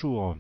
Bonjour.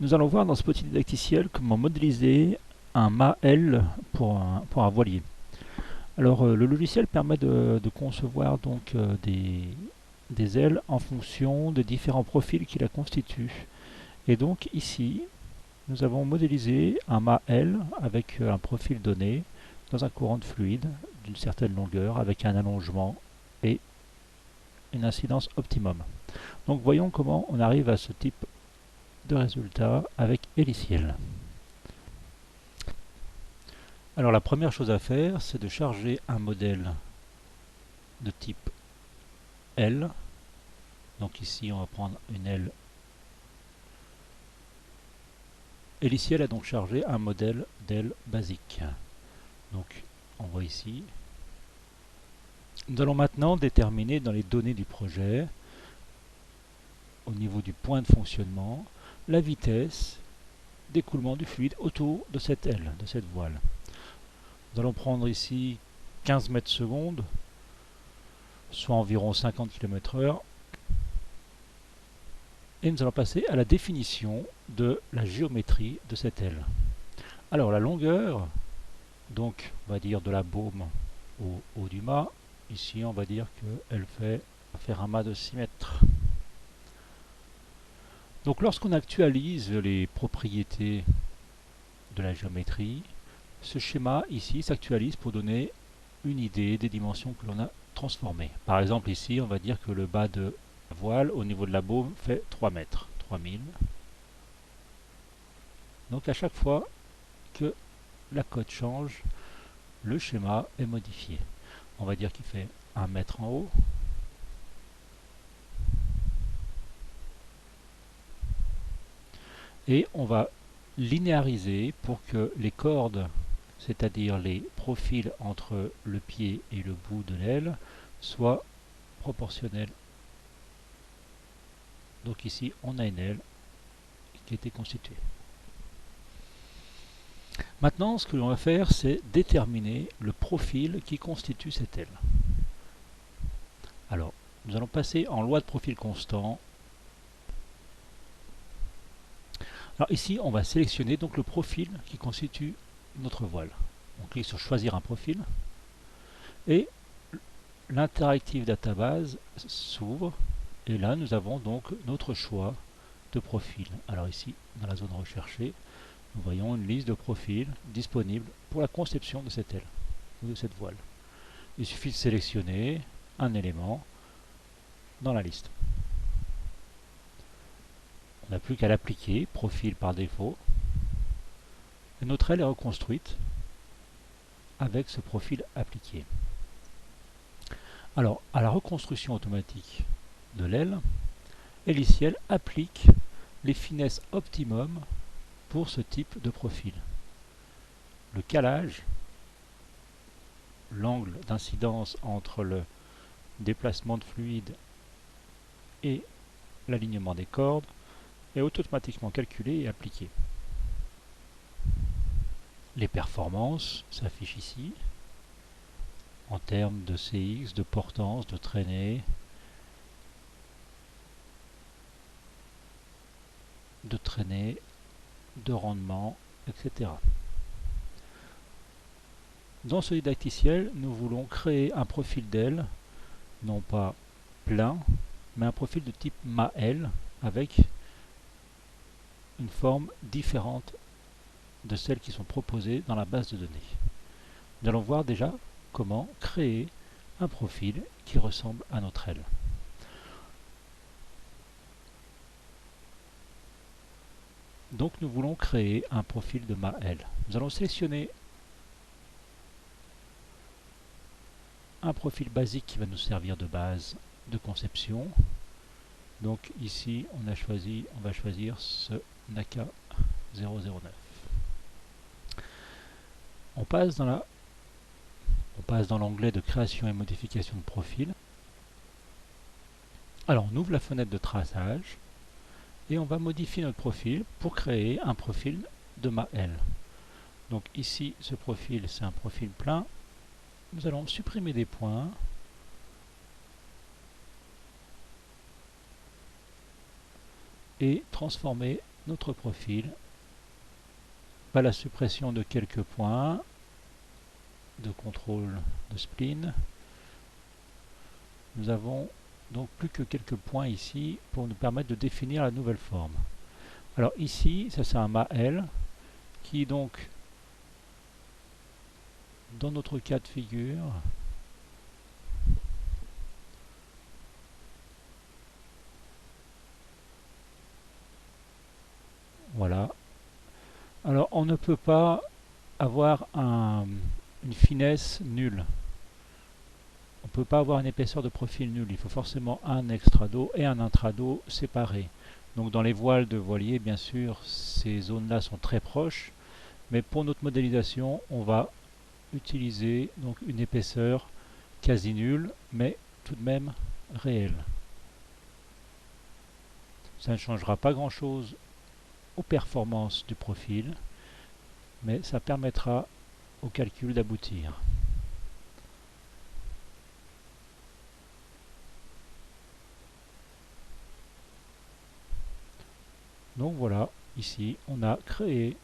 Nous allons voir dans ce petit didacticiel comment modéliser un mât L pour un voilier. Alors le logiciel permet de concevoir donc des ailes en fonction des différents profils qui la constituent. Et donc ici, nous avons modélisé un mât L avec un profil donné dans un courant de fluide d'une certaine longueur avec un allongement et une incidence optimum. Donc voyons comment on arrive à ce type de résultat avec Héliciel. Alors la première chose à faire, c'est de charger un modèle de type L. Donc ici on va prendre une L. Héliciel a donc chargé un modèle d'L basique. Donc on voit ici. Nous allons maintenant déterminer dans les données du projet, au niveau du point de fonctionnement, la vitesse d'écoulement du fluide autour de cette aile, de cette voile. Nous allons prendre ici 15 mètres secondes, soit environ 50 km/h. Et nous allons passer à la définition de la géométrie de cette aile. Alors la longueur, donc on va dire de la baume au haut du mât, ici on va dire qu'elle va faire un mât de 6 mètres. Donc lorsqu'on actualise les propriétés de la géométrie, ce schéma ici s'actualise pour donner une idée des dimensions que l'on a transformées. Par exemple ici on va dire que le bas de la voile au niveau de la baume fait 3 mètres, 3000. Donc à chaque fois que la cote change, le schéma est modifié. On va dire qu'il fait 1 mètre en haut. Et on va linéariser pour que les cordes, c'est-à-dire les profils entre le pied et le bout de l'aile, soient proportionnels. Donc ici, on a une aile qui a été constituée. Maintenant, ce que l'on va faire, c'est déterminer le profil qui constitue cette aile. Alors, nous allons passer en loi de profil constant. Alors ici, on va sélectionner donc le profil qui constitue notre voile. On clique sur choisir un profil et l'interactive database s'ouvre et là nous avons donc notre choix de profil. Alors ici, dans la zone recherchée, nous voyons une liste de profils disponibles pour la conception de cette aile ou de cette voile. Il suffit de sélectionner un élément dans la liste. On n'a plus qu'à l'appliquer, profil par défaut. Et notre aile est reconstruite avec ce profil appliqué. Alors, à la reconstruction automatique de l'aile, Héliciel applique les finesses optimum pour ce type de profil. Le calage, l'angle d'incidence entre le déplacement de fluide et l'alignement des cordes est automatiquement calculé et appliqué. Les performances s'affichent ici en termes de CX, de portance, de traînée, de rendement, etc. Dans ce didacticiel, nous voulons créer un profil d'aile, non pas plein, mais un profil de type mât-L avec une forme différente de celles qui sont proposées dans la base de données. Nous allons voir déjà comment créer un profil qui ressemble à notre aile. Donc nous voulons créer un profil de mât-L. Nous allons sélectionner un profil basique qui va nous servir de base de conception. Donc ici on va choisir ce NACA 009. On passe dans l'onglet de création et modification de profil. Alors on ouvre la fenêtre de traçage et on va modifier notre profil pour créer un profil de mât-L. Donc ici ce profil c'est un profil plein. Nous allons supprimer des points. et transformer notre profil par la suppression de quelques points de contrôle de spline. Nous avons donc plus que quelques points ici pour nous permettre de définir la nouvelle forme. Alors ici, ça c'est un mât L qui donc, dans notre cas de figure, voilà. Alors on ne peut pas avoir une finesse nulle. On ne peut pas avoir une épaisseur de profil nulle. Il faut forcément un extrado et un intrado séparés. Donc dans les voiles de voilier, bien sûr, ces zones-là sont très proches. Mais pour notre modélisation, on va utiliser donc une épaisseur quasi nulle, mais tout de même réelle. Ça ne changera pas grand-chose aux performances du profil, mais ça permettra au calcul d'aboutir. Donc voilà, ici on a créé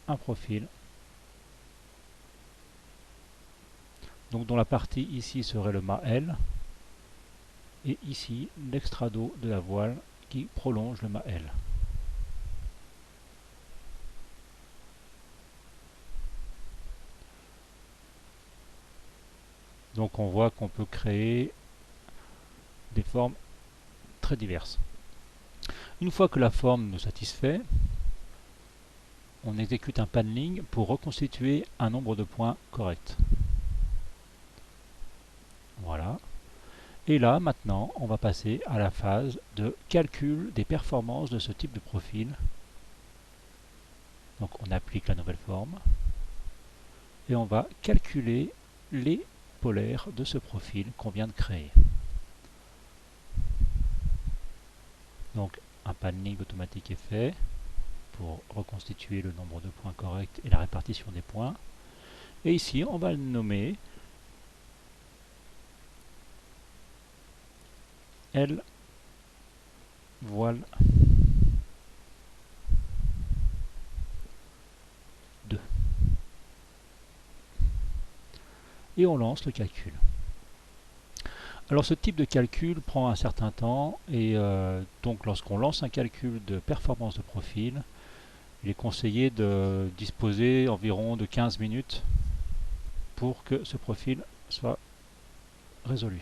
un profil, donc dont la partie ici serait le mât L, et ici l'extrado de la voile qui prolonge le mât L. Donc on voit qu'on peut créer des formes très diverses. Une fois que la forme nous satisfait, on exécute un paneling pour reconstituer un nombre de points correct. Voilà. Et là, maintenant, on va passer à la phase de calcul des performances de ce type de profil. Donc on applique la nouvelle forme et on va calculer les polaires de ce profil qu'on vient de créer. Donc un paneling automatique est fait pour reconstituer le nombre de points corrects et la répartition des points. Et ici, on va le nommer L voile 2. Et on lance le calcul. Alors ce type de calcul prend un certain temps et donc lorsqu'on lance un calcul de performance de profil, il est conseillé de disposer environ de 15 minutes pour que ce profil soit résolu.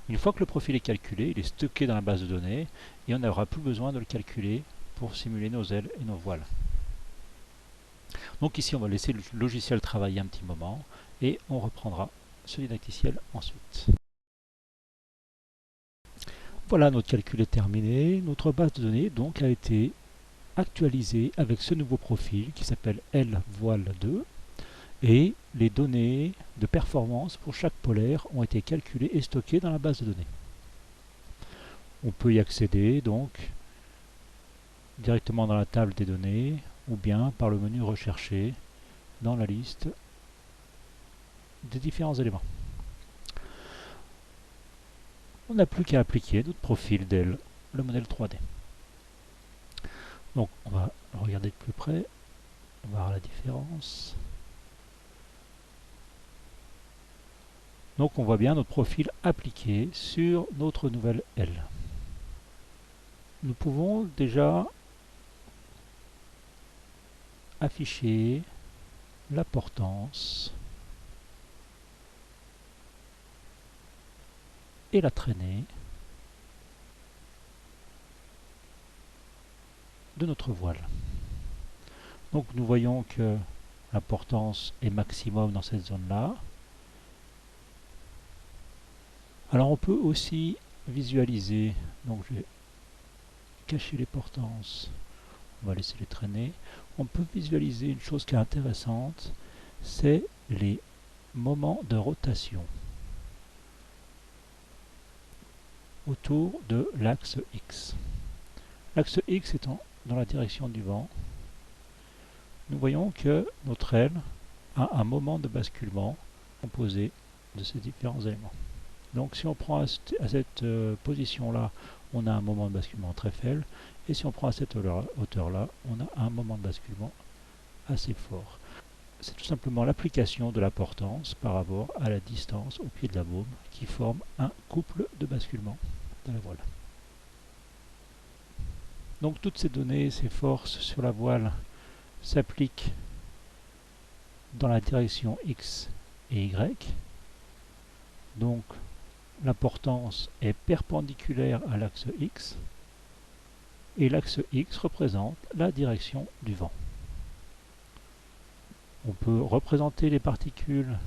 Une fois que le profil est calculé, il est stocké dans la base de données et on n'aura plus besoin de le calculer pour simuler nos ailes et nos voiles. Donc ici on va laisser le logiciel travailler un petit moment et on reprendra ce didacticiel ensuite. Voilà, notre calcul est terminé. Notre base de données donc a été actualisée avec ce nouveau profil qui s'appelle L voile 2 et les données de performance pour chaque polaire ont été calculées et stockées dans la base de données. On peut y accéder donc directement dans la table des données ou bien par le menu rechercher dans la liste des différents éléments. On n'a plus qu'à appliquer notre profil d'L, le modèle 3D. Donc on va regarder de plus près, on va voir la différence. Donc on voit bien notre profil appliqué sur notre nouvelle L. Nous pouvons déjà afficher la portance et la traînée de notre voile. Donc nous voyons que la portance est maximum dans cette zone-là. Alors on peut aussi visualiser, donc je vais cacher les portances, on va laisser les traîner. On peut visualiser une chose qui est intéressante, c'est les moments de rotation autour de l'axe X. L'axe X étant dans la direction du vent, nous voyons que notre aile a un moment de basculement composé de ces différents éléments. Donc si on prend à cette position-là, on a un moment de basculement très faible, Et si on prend à cette hauteur-là, on a un moment de basculement assez fort. C'est tout simplement l'application de la portance par rapport à la distance au pied de la baume qui forme un couple de basculement de la voile. Donc toutes ces données, ces forces sur la voile s'appliquent dans la direction X et Y. Donc la portance est perpendiculaire à l'axe X et l'axe X représente la direction du vent. On peut représenter les particules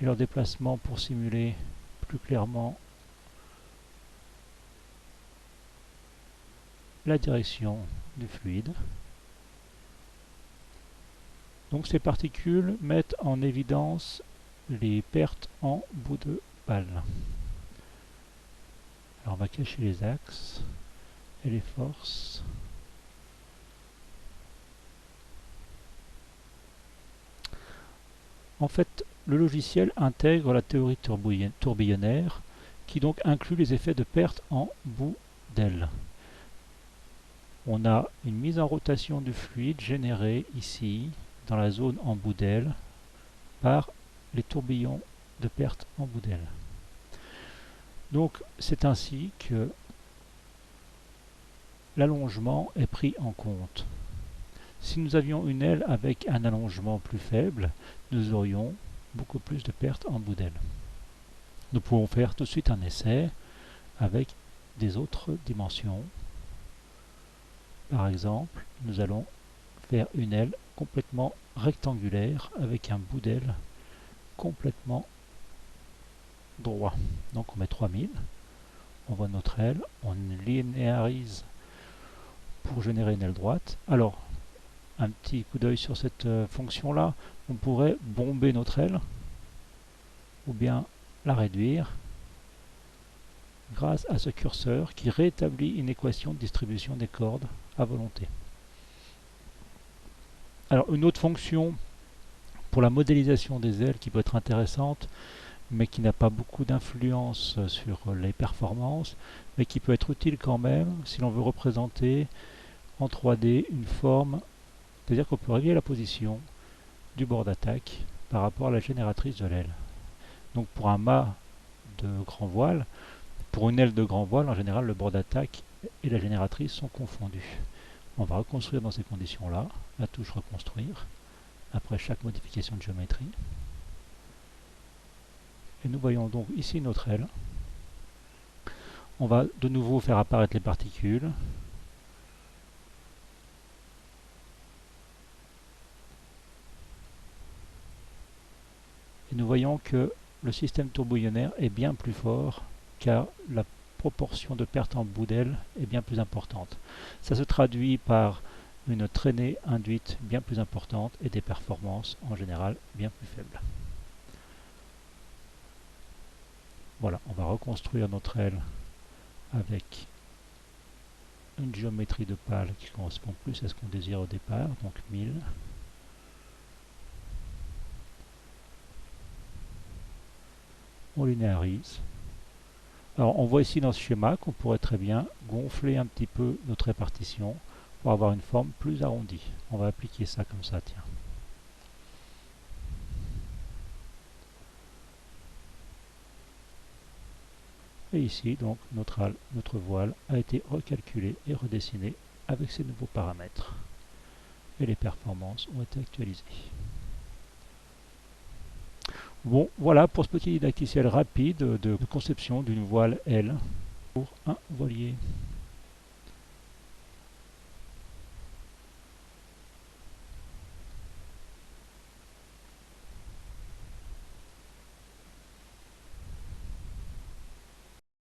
et leur déplacement pour simuler plus clairement la direction du fluide. Donc ces particules mettent en évidence les pertes en bout de balle. Alors on va cacher les axes et les forces. En fait, le logiciel intègre la théorie tourbillonnaire qui donc inclut les effets de perte en bout d'aile. On a une mise en rotation du fluide générée ici dans la zone en bout d'aile par les tourbillons de perte en bout d'aile. Donc c'est ainsi que l'allongement est pris en compte. Si nous avions une aile avec un allongement plus faible, nous aurions beaucoup plus de pertes en bout d'aile. Nous pouvons faire tout de suite un essai avec des autres dimensions. Par exemple, nous allons faire une aile complètement rectangulaire avec un bout d'aile complètement droit. Donc on met 3000, on voit notre aile, on linéarise pour générer une aile droite. Alors, un petit coup d'œil sur cette fonction là, on pourrait bomber notre aile ou bien la réduire grâce à ce curseur qui rétablit une équation de distribution des cordes à volonté. Alors une autre fonction pour la modélisation des ailes qui peut être intéressante mais qui n'a pas beaucoup d'influence sur les performances mais qui peut être utile quand même si l'on veut représenter en 3D une forme. C'est-à-dire qu'on peut régler la position du bord d'attaque par rapport à la génératrice de l'aile. Donc pour un mât de grand voile, pour une aile de grand voile, en général, le bord d'attaque et la génératrice sont confondus. On va reconstruire dans ces conditions-là, la touche reconstruire, après chaque modification de géométrie. Et nous voyons donc ici notre aile. On va de nouveau faire apparaître les particules. Et nous voyons que le système tourbillonnaire est bien plus fort car la proportion de perte en bout d'aile est bien plus importante. Ça se traduit par une traînée induite bien plus importante et des performances en général bien plus faibles. Voilà, on va reconstruire notre aile avec une géométrie de pale qui correspond plus à ce qu'on désire au départ, donc 1000. On linéarise. Alors on voit ici dans ce schéma qu'on pourrait très bien gonfler un petit peu notre répartition pour avoir une forme plus arrondie. On va appliquer ça comme ça, tiens. Et ici, donc, notre voile a été recalculé et redessiné avec ces nouveaux paramètres. Et les performances ont été actualisées. Bon, voilà pour ce petit didacticiel rapide de conception d'une voile L pour un voilier.